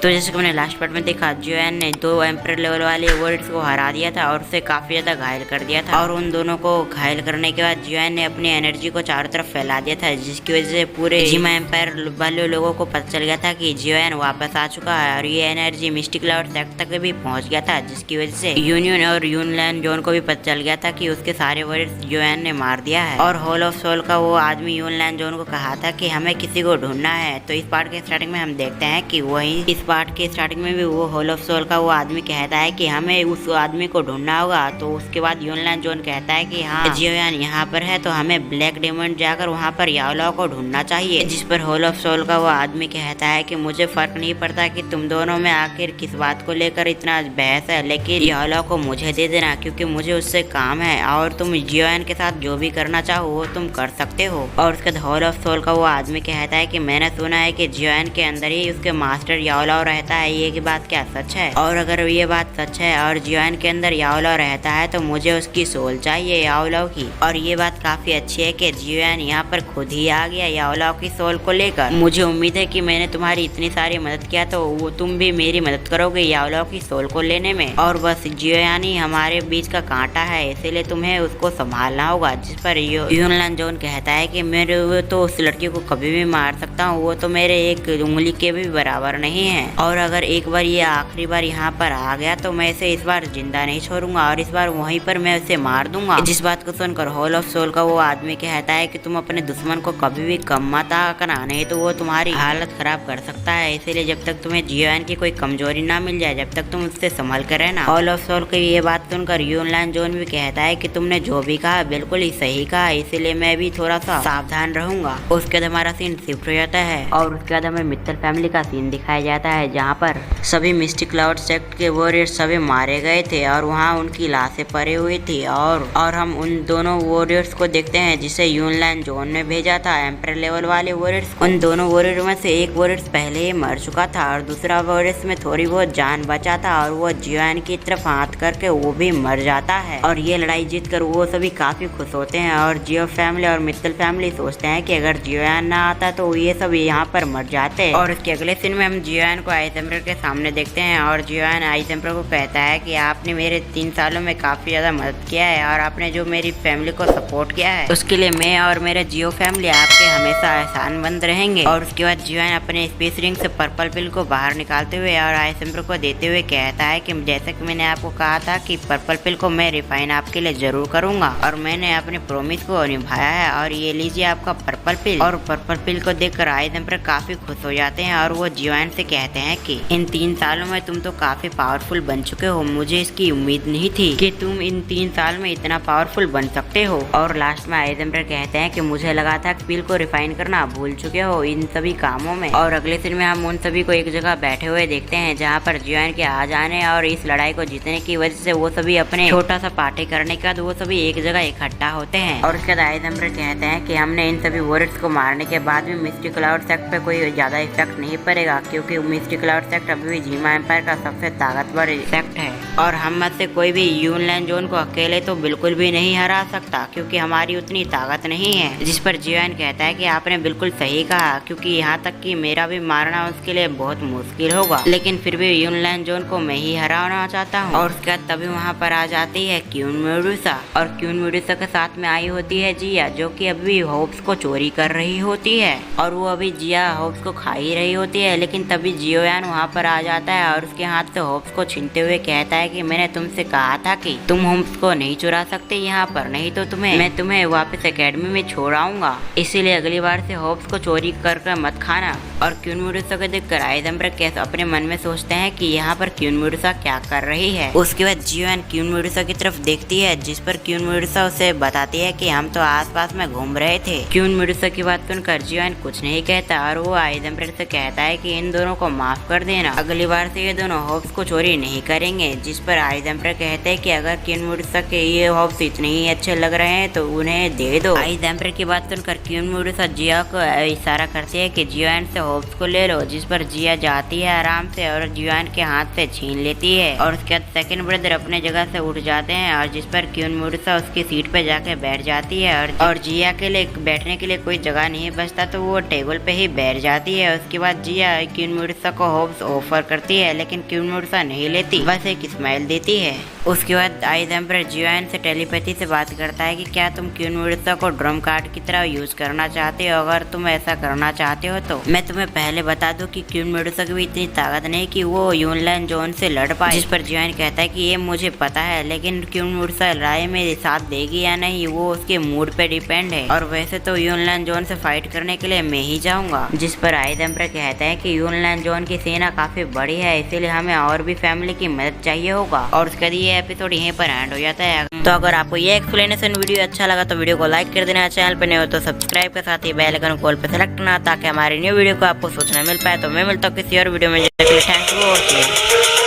तो जैसे कि मैंने लास्ट पार्ट में देखा, जियोयान ने 2 एम्पर लेवल वाले वॉरियर्स को हरा दिया था और उसे काफी ज्यादा घायल कर दिया था। और उन दोनों को घायल करने के बाद जियोयान ने अपनी एनर्जी को चारों तरफ फैला दिया था, जिसकी वजह से पूरे जिमा एम्पायर वाले लोगों को पता चल गया था कि जियोयान वापस आ चुका है। और ये एनर्जी मिस्टिक क्लाउड सेक्ट तक भी पहुंच गया था, जिसकी वजह से यूनियन और यूनलैंड जोन को भी पता चल गया था कि उसके सारे वॉरियर्स जियोयान ने मार दिया है। और होल ऑफ सोल का वो आदमी यूनलैंड जोन को कहा था कि हमें किसी को ढूंढना है। तो इस पार्ट के स्टार्टिंग में हम देखते हैं कि वही इस पार्ट के स्टार्टिंग में भी वो होल ऑफ सोल का वो आदमी कहता है कि हमें उस आदमी को ढूंढना होगा। तो उसके बाद यूनलैंड जोन कहता है कि हाँ, जियोयान यहाँ पर है, तो हमें ब्लैक डायमंड जाकर वहाँ पर याओलाओ को ढूंढना चाहिए। जिस पर होल ऑफ सोल का वो आदमी कहता है कि मुझे फर्क नहीं पड़ता कि तुम दोनों में आखिर किस बात को लेकर इतना बहस है, लेकिन याओलाओ को मुझे दे देना, क्योंकि मुझे उससे काम है और तुम जियोयान के साथ जो भी करना चाहो वो तुम कर सकते हो। और उसके बाद होल ऑफ सोल का वो आदमी कहता है कि मैंने सुना है कि जियोयान के अंदर ही उसके मास्टर याओलाओ रहता है, ये बात क्या सच है? और अगर ये बात सच है और जियोयान के अंदर याओलाओ रहता है तो मुझे उसकी सोल चाहिए याओलाओ की। और ये बात काफी अच्छी है कि जियोयान यहाँ पर खुद ही आ गया याओलाओ की सोल को लेकर। मुझे उम्मीद है कि मैंने तुम्हारी इतनी सारी मदद किया तो वो तुम भी मेरी मदद करोगे याओलाओ की सोल को लेने में। और बस जियोयान ही हमारे बीच का कांटा है, इसीलिए तुम्हें उसको संभालना होगा। जिस पर यूनलैंड जोन कहता है कि मेरे तो उस लड़की को कभी भी मार सकता हूँ, वो तो मेरे एक उंगली के भी बराबर नहीं है। और अगर एक बार ये आखिरी बार यहाँ पर आ गया तो मैं इसे इस बार जिंदा नहीं छोड़ूंगा और इस बार वहीं पर मैं उसे मार दूंगा। जिस बात को सुनकर होल ऑफ सोल का वो आदमी कहता है कि तुम अपने दुश्मन को कभी भी कम मत आंकना, नहीं तो वो तुम्हारी हालत खराब कर सकता है। इसीलिए जब तक तुम्हें जियोयान की कोई कमजोरी ना मिल जाए, जब तक तुम उससे संभल कर रहना। होल ऑफ सोल की ये बात सुनकर यूनलैंड जोन भी कहता है कि तुमने जो भी कहा बिल्कुल ही सही कहा, इसीलिए मैं भी थोड़ा सा सावधान रहूंगा। उसके बाद हमारा सीन शिफ्ट हो जाता है और उसके बाद हमें मित्तल फैमिली का सीन दिखाया जाता है, जहाँ पर सभी मिस्टिक क्लाउड सेक्ट के वॉरियर्स सभी मारे गए थे और वहाँ उनकी लाशें पड़ी हुई थी। और हम उन दोनों वॉरियर्स को देखते हैं जिसे यूनलैंड जोन ने भेजा था, एम्पर लेवल वाले वॉरियर्स। उन दोनों वॉरियर में से एक वॉरियर्स पहले ही मर चुका था और दूसरा वॉरियर्स में थोड़ी बहुत जान बचा था और वो जियोयान की तरफ हाथ करके वो भी मर जाता है। और ये लड़ाई जीत कर वो सभी काफी खुश होते हैं और जियो फैमिली और मित्तल फैमिली सोचते हैं कि अगर जियोयान ना आता तो ये सब यहाँ पर मर जाते। और उसके अगले सीन में हम जियोयान को आइस एम्परर के सामने देखते हैं और जियोयान आइस एम्परर को कहता है कि आपने मेरे 3 सालों में काफी ज्यादा मदद किया है और आपने जो मेरी फैमिली को सपोर्ट किया है उसके लिए मैं और मेरे जियो फैमिली आपके हमेशा एहसानमंद रहेंगे। और उसके बाद जियोयान अपने स्पेस रिंग से पर्पल पिल को बाहर निकालते हुए और आइस एम्परर को देते हुए कहता है कि जैसे कि मैंने आपको कहा था कि पर्पल पिल को मैं रिफाइन आपके लिए जरूर करूंगा और मैंने अपने प्रोमिस को निभाया है। और ये लीजिए आपका पर्पल पिल। और पर्पल पिल को देखकर आइस एम्परर काफी खुश हो जाते हैं और वो जियोयान से कहते हैं कि इन 3 सालों में तुम तो काफी पावरफुल बन चुके हो, मुझे इसकी उम्मीद नहीं थी कि तुम इन 3 साल में इतना पावरफुल बन सकते हो। और लास्ट में आइस एम्परर कहते हैं कि मुझे लगा था कि पिल को रिफाइन करना भूल चुके हो इन सभी कामों में। और अगले दिन में हम उन सभी को एक जगह बैठे हुए देखते हैं जहाँ पर जियोयान के आ जाने और इस लड़ाई को जीतने की वजह से वो सभी अपने छोटा सा पार्टी करने के बाद वो सभी एक जगह इकट्ठा होते हैं। और उसके बाद आइस एम्परर कहते हैं कि हमने इन सभी वॉरियर्स को मारने के बाद भी मिस्टिक क्लाउड सेक्ट पे कोई ज्यादा इफेक्ट नहीं पड़ेगा, क्योंकि मिस्टिक क्लाउड सेक्ट अभी भी जिमा एम्पायर का सबसे ताकतवर सेक्ट है और हम में से कोई भी यूनलैंड जोन को अकेले तो बिल्कुल भी नहीं हरा सकता, क्योंकि हमारी उतनी ताकत नहीं है। जिस पर जियोयान कहता है कि आपने बिल्कुल सही कहा, क्योंकि यहाँ तक कि मेरा भी मारना उसके लिए बहुत मुश्किल होगा, लेकिन फिर भी यूनलैंड जोन को मैं ही हराना चाहता हूँ। और उसके बाद तभी वहाँ पर आ जाती है क्यून मेडुसा और क्यून मेडुसा के साथ में आई होती है जिया, जो कि अभी होप्स को चोरी कर रही होती है और वो अभी जिया होप्स को खा ही रही होती है। लेकिन तभी जियोयान वहाँ पर आ जाता है और उसके हाथ से होप्स को छीनते हुए कहता है कि मैंने तुमसे कहा था कि तुम होप्स को नहीं चुरा सकते यहाँ पर, नहीं तो मैं तुम्हें वापस एकेडमी में छोड़ आऊंगा, इसीलिए अगली बार से होप्स को चोरी कर मत खाना। और क्यून मेडुसा को देखकर आइस एम्परर कैसे अपने मन में सोचते हैं कि यहाँ पर क्यून मेडुसा क्या कर रही है। उसके बाद जियोयान क्यून मेडुसा की तरफ देखती है, जिस पर क्यून मेडुसा उसे बताती है कि हम तो आसपास में घूम रहे थे। क्यून मेडुसा की बात सुनकर जियोयान कुछ नहीं कहता और वो आइस एम्परर से कहता है कि इन दोनों को माफ कर देना, अगली बार से ये दोनों होप्स को चोरी नहीं करेंगे। जिस पर आइस एम्परर कहते हैं कि अगर क्यून मेडुसा के ये होप्स इतने ही अच्छे लग रहे हैं तो उन्हें दे दो। आइस एम्परर की बात सुनकर क्यून मेडुसा जिया को इशारा करती है कि जियोयान से होप्स को ले लो, जिस पर जिया जाती है आराम से और जियोयान के हाथ से छीन लेती है। और उसके बाद सेकंड ब्रदर अपने जगह से उठ जाते हैं और जिस पर क्यून मेडुसा उसकी सीट पे जाके बैठ जाती है और जिया के लिए बैठने के लिए कोई जगह नहीं बचता तो वो टेबल पे ही बैठ जाती है। उसके बाद जिया क्यून मेडुसा मेडुसा को होप्स ऑफर करती है, लेकिन क्वीन मेडुसा नहीं लेती, बस एक स्माइल देती है। उसके बाद आइस एम्पर जियोन से टेलीपैथी से बात करता है कि क्या तुम क्वीन मेडुसा को ड्रम कार्ड की तरह यूज करना चाहते हो? अगर तुम ऐसा करना चाहते हो तो मैं तुम्हें पहले बता दूं कि क्वीन मेडुसा की भी इतनी ताकत नहीं कि वो यूनलैन जोन से लड़ पाए। जिस पर जियोन कहता है कि ये मुझे पता है, लेकिन क्वीन मेडुसा लड़ाई में साथ देगी या नहीं वो उसके मूड पे डिपेंड है, और वैसे तो यूनलैन जोन से फाइट करने के लिए मैं ही जाऊंगा। जिस पर आइस एम्पर कहता है कि यूनलैन जोन की सेना काफी बड़ी है, इसीलिए हमें और भी फैमिली की मदद चाहिए होगा। और उसके बाद ये एपिसोड यहीं पर एंड हो जाता है। तो अगर आपको ये एक्सप्लेनेशन वीडियो अच्छा लगा तो वीडियो को लाइक कर देना, चैनल पर नए हो तो सब्सक्राइब के साथ ही बेल आइकन कॉल पे सेलेक्ट करना, ताकि हमारी न्यू वीडियो को आपको सूचना मिल पाए। तो मैं मिलता हूँ किसी और वीडियो में। Thank you.